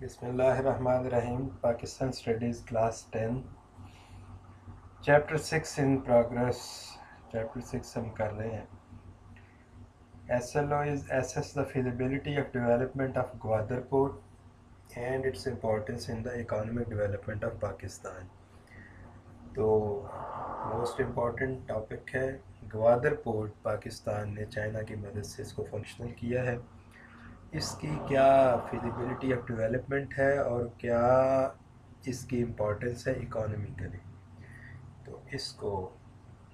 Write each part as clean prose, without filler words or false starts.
بسم اللہ الرحمن الرحیم. Pakistan studies class 10 chapter 6 in progress. Chapter 6 ہم کر رہے ہیں. S L O is assess the feasibility of development of Gwadar port and its importance in the economic development of Pakistan. تو موسٹ امپورٹنٹ ٹاپک ہے گوادر پورٹ. پاکستان نے چائنا کی مدد سے اس کو فنکشنل کیا ہے. اس کی کیا فیزیبلٹی آف ڈیولپمنٹ ہے اور کیا اس کی امپورٹنس ہے اکانومیکلی. تو اس کو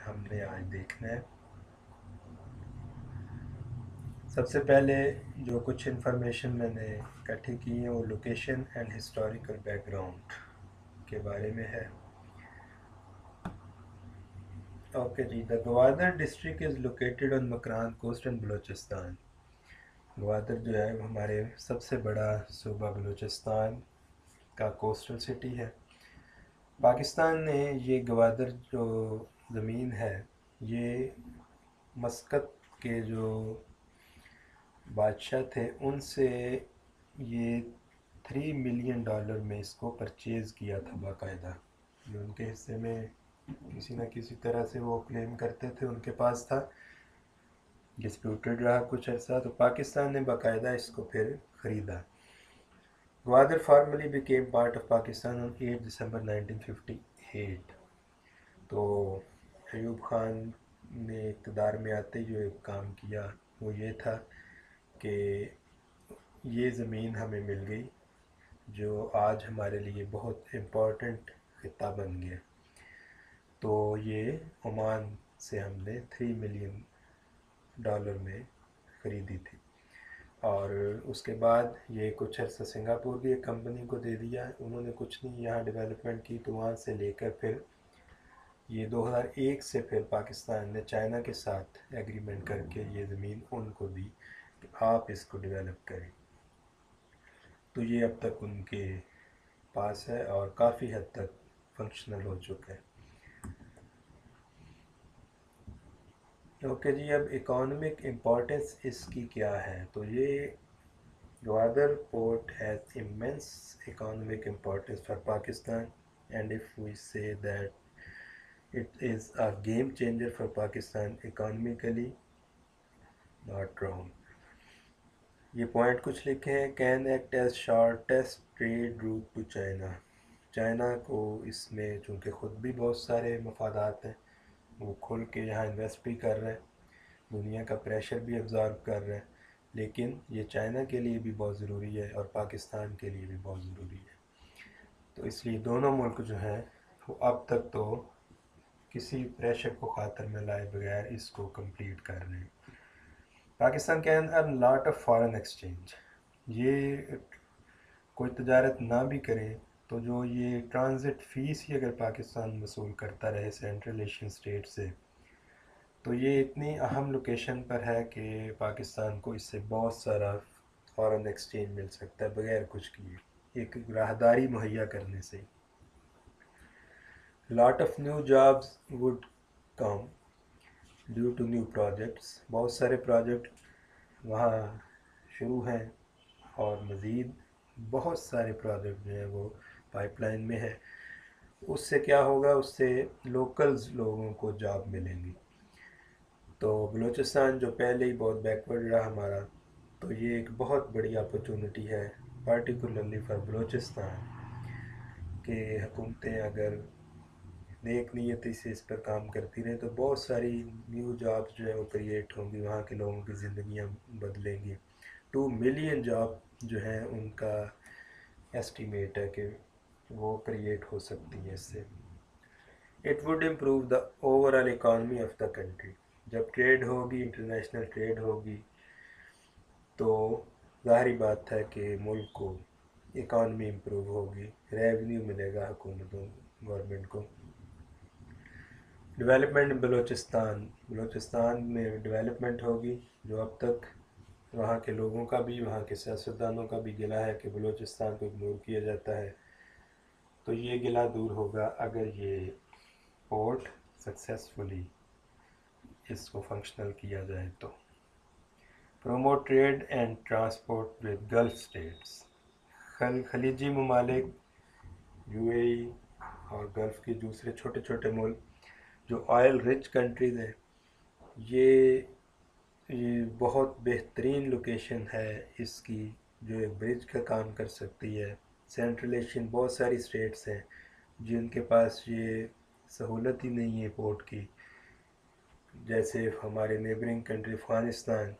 ہم نے آج دیکھنا ہے. سب سے پہلے جو کچھ انفارمیشن میں نے اکٹھی کی ہیں وہ location and historical background کے بارے میں ہے. اوکے جی. The Gwadar district is located on Makran coast in Balochistan. Gwadar جو ہے ہمارے سب سے بڑا صوبہ بلوچستان کا کوسٹل سٹی ہے. پاکستان نے یہ گوادر جو زمین ہے یہ مسقط کے جو بادشاہ تھے ان سے یہ $3 ملین میں اس کو پرچیز کیا تھا باقاعدہ. جو ان کے حصے میں کسی نہ کسی طرح سے وہ کلیم کرتے تھے ان کے پاس تھا. ڈسپیوٹڈ رہا کچھ عرصہ تو پاکستان نے باقاعدہ اس کو پھر خریدا. Gwadar formally became part of Pakistan on 8 دسمبر 1958. تو ایوب خان نے اقتدار میں آتے جو ایک کام کیا وہ یہ تھا کہ یہ زمین ہمیں مل گئی جو آج ہمارے لیے بہت امپورٹنٹ خطہ بن گیا. تو یہ عمان سے ہم نے $3 ملین میں خریدی تھی. اور اس کے بعد یہ کچھ عرصہ سنگاپور کی ایک کمپنی کو دے دیا. انہوں نے کچھ نہیں یہاں ڈیولپمنٹ کی تو وہاں سے لے کر پھر یہ 2001 سے پھر پاکستان نے چائنا کے ساتھ ایگریمنٹ کر کے یہ زمین ان کو دی کہ آپ اس کو ڈیولپ کریں. تو یہ اب تک ان کے پاس ہے اور کافی حد تک فنکشنل ہو چکا ہے. اوکے جی. اب اکانومک امپورٹنس اس کی کیا ہے. تو یہ Gwadar port has immense economic importance for Pakistan, and if we say that it is a game changer for Pakistan economically, not wrong. یہ پوائنٹ کچھ لکھے ہیں. can act as shortest trade route to China. China کو اس میں چونکہ خود بھی بہت سارے مفادات ہیں وہ کھل کے یہاں انویسٹ بھی کر رہے ہیں, دنیا کا پریشر بھی ابزارو کر رہے ہیں, لیکن یہ چائنا کے لیے بھی بہت ضروری ہے اور پاکستان کے لیے بھی بہت ضروری ہے. تو اس لیے دونوں ملک جو ہیں وہ اب تک تو کسی پریشر کو خاطر میں لائے بغیر اس کو کمپلیٹ کر رہے ہیں. Pakistan can earn lot of foreign exchange. یہ کوئی تجارت نہ بھی کرے تو جو یہ ٹرانزٹ فیس ہی اگر پاکستان وصول کرتا رہے سینٹرل ایشین اسٹیٹ سے تو یہ اتنی اہم لوکیشن پر ہے کہ پاکستان کو اس سے بہت سارا فارن ایکسچینج مل سکتا ہے بغیر کچھ کیے, ایک راہداری مہیا کرنے سے. Lot of new jobs would come due to new projects. بہت سارے پروجیکٹ وہاں شروع ہیں اور مزید بہت سارے پروجیکٹ جو ہیں وہ پائپ لائن میں ہے. اس سے کیا ہوگا, اس سے لوکلز لوگوں کو جاب ملیں گی. تو بلوچستان جو پہلے ہی بہت بیکورڈ رہا ہمارا, تو یہ ایک بہت بڑی اپرچونٹی ہے پارٹیکولرلی فار بلوچستان کہ حکومتیں اگر نیک نیتی سے اس پر کام کرتی رہیں تو بہت ساری نیو جابز جو ہے وہ کریٹ ہوں گی, وہاں کے لوگوں کی زندگیاں بدلیں گی. 2 ملین جاب جو ہیں ان کا ایسٹیمیٹ ہے کہ وہ کریٹ ہو سکتی ہیں اس سے. It would improve the over all economy of the country. جب ٹریڈ ہوگی, انٹرنیشنل ٹریڈ ہوگی, تو ظاہری بات ہے کہ ملک کو اکانومی امپروو ہوگی, ریونیو ملے گا حکومتوں گورنمنٹ کو. ڈیولپمنٹ بلوچستان میں ڈیولپمنٹ ہوگی جو اب تک وہاں کے لوگوں کا بھی وہاں کے سیاستدانوں کا بھی گلہ ہے کہ بلوچستان کو اگنور کیا جاتا ہے. تو یہ گلہ دور ہوگا اگر یہ پورٹ سکسیسفلی اس کو فنکشنل کیا جائے تو. Promote trade and transport with gulf states. خلیجی ممالک، یو اے ای اور گلف کے دوسرے چھوٹے چھوٹے ملک جو آئل رچ کنٹریز ہیں، یہ یہ بہت بہترین لوکیشن ہے اس کی، جو ایک برج کا کام کر سکتی ہے۔ سینٹرل ایشین بہت ساری اسٹیٹس ہیں جن کے پاس یہ سہولت ہی نہیں ہے پورٹ کی، جیسے ہمارے نیبرنگ کنٹری افغانستان،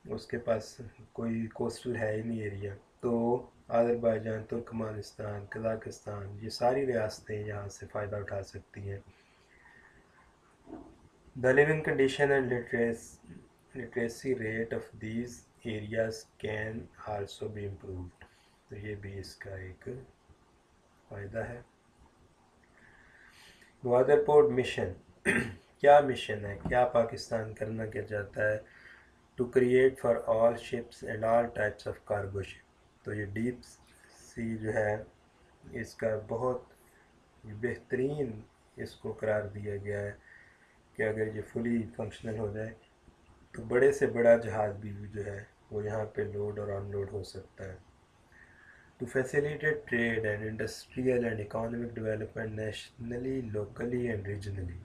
اس کے پاس کوئی کوسٹل ہے ہی نہیں ایریا، تو آذربائیجان، ترکمانستان، قزاقستان، یہ ساری ریاستیں یہاں سے فائدہ اٹھا سکتی ہیں۔ The living condition and literacy rate of these areas can also be improved. تو یہ بھی اس کا ایک فائدہ ہے۔ گوادر پورٹ مشن کیا مشن ہے، کیا پاکستان کرنا کیا چاہتا ہے؟ To create for all ships and all types of cargo ship. تو یہ ڈیپ سی جو ہے اس کا بہت بہترین اس کو قرار دیا گیا ہے کہ اگر یہ فلی فنکشنل ہو جائے تو بڑے سے بڑا جہاز بھی جو ہے وہ یہاں پہ لوڈ اور ان لوڈ ہو سکتا ہے۔ To facilitate trade and industrial and economic development nationally, locally and regionally.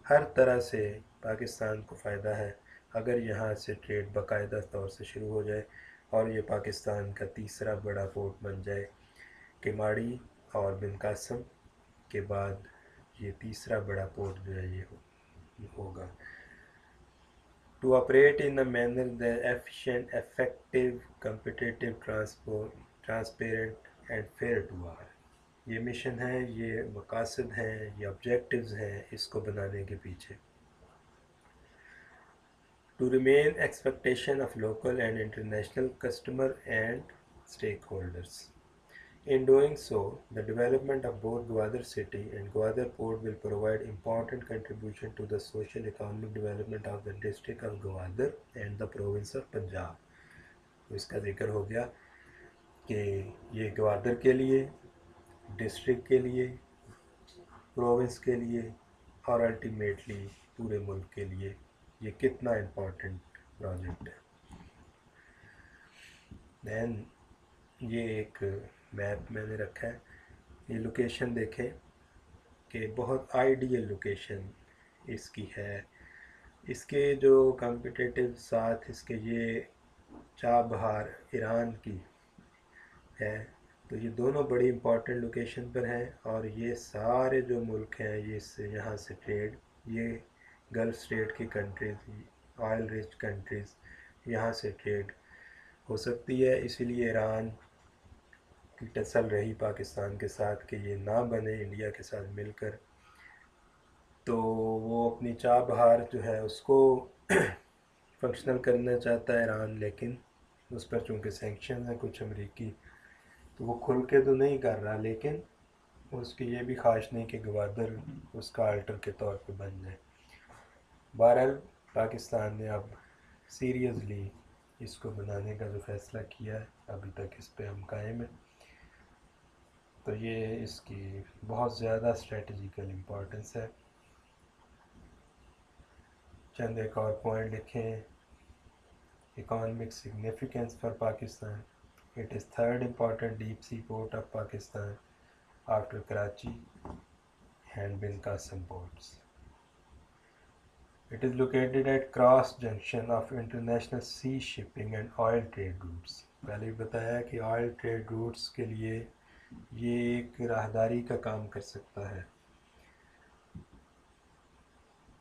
ہر طرح سے پاکستان کو فائدہ ہے اگر یہاں سے ٹریڈ باقاعدہ طور سے شروع ہو جائے اور یہ پاکستان کا تیسرا بڑا پورٹ بن جائے۔ کیماڑی اور بن قاسم کے بعد یہ تیسرا بڑا پورٹ جو ہے یہ ہوگا۔ To operate in a manner that efficient, effective, competitive, transparent and fair to all. یہ مشن ہے، یہ مقاصد ہیں، یہ آبجیکٹیوز ہیں اس کو بنانے کے پیچھے۔ To remain expectation of local and international customer and stakeholders. In doing so, the development of both Gwadar city and Gwadar port will provide important contribution to the social economic development of the district of Gwadar and the province of Punjab۔ تو اس کا ذکر ہو گیا کہ یہ گوادر کے لیے، district کے لیے، پروونس کے لیے اور الٹیمیٹلی پورے ملک کے لیے یہ کتنا امپورٹنٹ پروجیکٹ ہے۔ دین یہ ایک میپ میں نے رکھا ہے، یہ لوکیشن دیکھیں کہ بہت آئیڈیل لوکیشن اس کی ہے۔ اس کے جو کمپٹیٹیو ساتھ اس کے یہ چاہ بہار ایران کی ہے، تو یہ دونوں بڑی امپورٹنٹ لوکیشن پر ہیں، اور یہ سارے جو ملک ہیں یہ یہاں سے ٹریڈ، یہ گلف اسٹیٹ کی کنٹریز، آئل رچ کنٹریز، یہاں سے ٹریڈ ہو سکتی ہے۔ اسی لیے ایران کی ٹسل رہی پاکستان کے ساتھ کہ یہ نہ بنے انڈیا کے ساتھ مل کر، تو وہ اپنی چاہ بہار جو ہے اس کو فنکشنل کرنا چاہتا ہے ایران، لیکن اس پر چونکہ سینکشن ہیں کچھ امریکی، تو وہ کھل کے تو نہیں کر رہا، لیکن اس کی یہ بھی خواہش نہیں کہ گوادر اس کا آلٹر کے طور پہ بن جائے۔ بہرحال پاکستان نے اب سیریسلی اس کو بنانے کا جو فیصلہ کیا ہے، ابھی تک اس پہ ہم قائم ہیں، تو یہ اس کی بہت زیادہ اسٹریٹجیکل امپورٹنس ہے۔ چند ایک اور پوائنٹ لکھیں۔ Economic significance for Pakistan, it is third important deep sea port of Pakistan after Karachi and Bin Qasim ports. It is located at cross junction of international sea shipping and oil trade routes۔ پہلے بھی بتایا کہ oil trade roots کے لیے یہ ایک راہداری کا کام کر سکتا ہے۔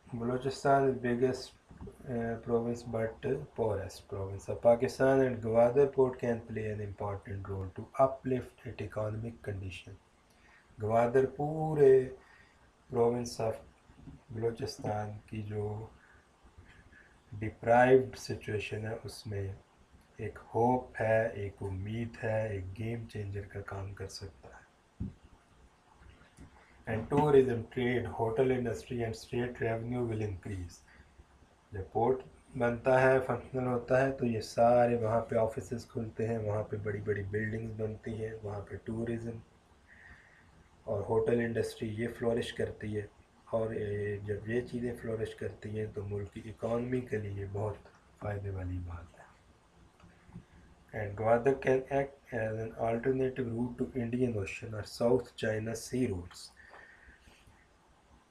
Balochistan is biggest province but poorest province of Pakistan, and Gwadar port can play an important role to uplift its economic condition۔ Gwadar پورے پروونس آف بلوچستان کی جو ڈپرائیوڈ سچویشن ہے اس میں ایک ہوپ ہے، ایک امید ہے، ایک گیم چینجر کا کام کر سکتا ہے۔ And tourism, trade, hotel industry and state revenue will increase. جب پورٹ بنتا ہے، فنکشنل ہوتا ہے، تو یہ سارے وہاں پہ آفیسز کھلتے ہیں، وہاں پہ بڑی بڑی بلڈنگز بنتی ہیں، وہاں پہ ٹورزم اور ہوٹل انڈسٹری یہ فلورش کرتی ہے، اور جب یہ چیزیں فلورش کرتی ہیں تو ملک کی اکانومی کے لیے بہت فائدے والی بات ہے۔ and Gwadar can act as an alternative route to Indian Ocean or South China Sea routes.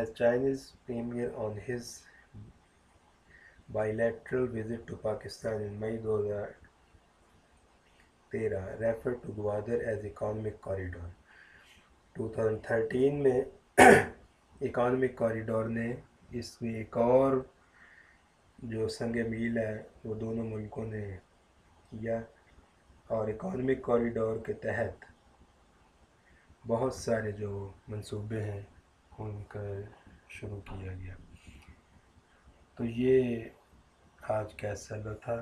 As Chinese premier on his bilateral visit to Pakistan in May 2013 referred to Gwadar as economic corridor. 2013 میں economic corridor نے اس میں ایک اور جو سنگ میل ہے وہ دونوں ملکوں نے کیا، اور اکانومک کوریڈور کے تحت بہت سارے جو منصوبے ہیں ان کا شروع کیا گیا. تو یہ آج کا سبق تھا.